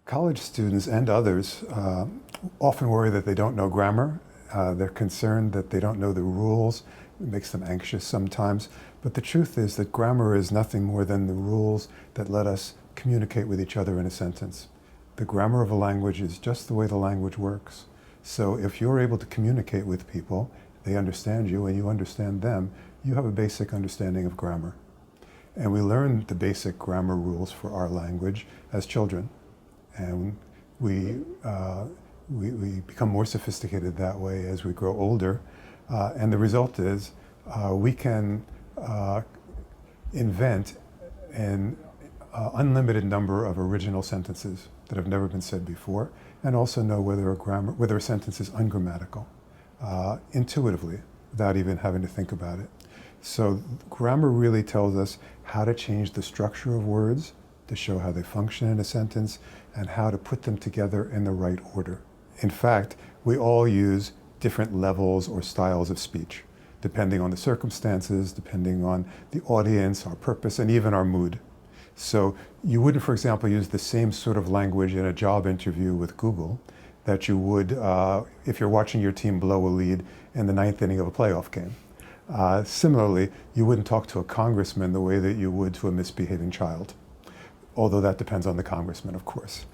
College students and others often worry that they don't know grammar. They're concerned that they don't know the rules. It makes them anxious sometimes. But the truth is that grammar is nothing more than the rules that let us communicate with each other in a sentence. The grammar of a language is just the way the language works. So if you're able to communicate with people, they understand you and you understand them, you have a basic understanding of grammar. And we learn the basic grammar rules for our language as children. And we become more sophisticated that way as we grow older. And the result is we can invent an unlimited number of original sentences that have never been said before, and also know whether a sentence is ungrammatical intuitively, without even having to think about it. So grammar really tells us how to change the structure of words to show how they function in a sentence and how to put them together in the right order. In fact, we all use different levels or styles of speech, depending on the circumstances, depending on the audience, our purpose, and even our mood. So you wouldn't, for example, use the same sort of language in a job interview with Google that you would if you're watching your team blow a lead in the ninth inning of a playoff game. Similarly, you wouldn't talk to a congressman the way that you would to a misbehaving child, although that depends on the congressman, of course.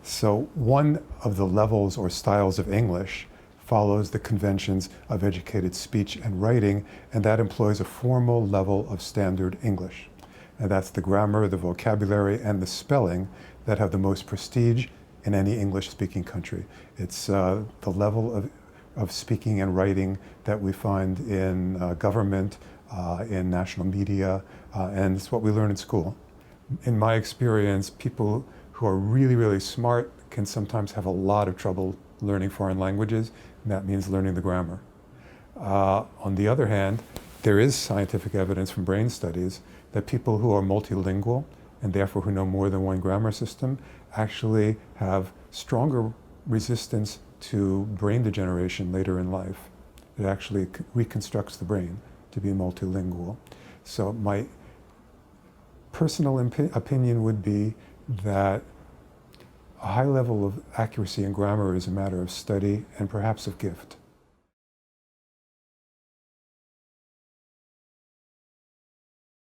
So one of the levels or styles of English follows the conventions of educated speech and writing, and that employs a formal level of standard English. And that's the grammar, the vocabulary, and the spelling that have the most prestige in any English-speaking country. It's the level of speaking and writing that we find in government, in national media, and it's what we learn in school. In my experience, people who are really, really smart can sometimes have a lot of trouble learning foreign languages, and that means learning the grammar. On the other hand, there is scientific evidence from brain studies that people who are multilingual, and therefore who know more than one grammar system, actually have stronger resistance to brain degeneration later in life. It actually reconstructs the brain to be multilingual. So my personal opinion would be that a high level of accuracy in grammar is a matter of study and perhaps of gift.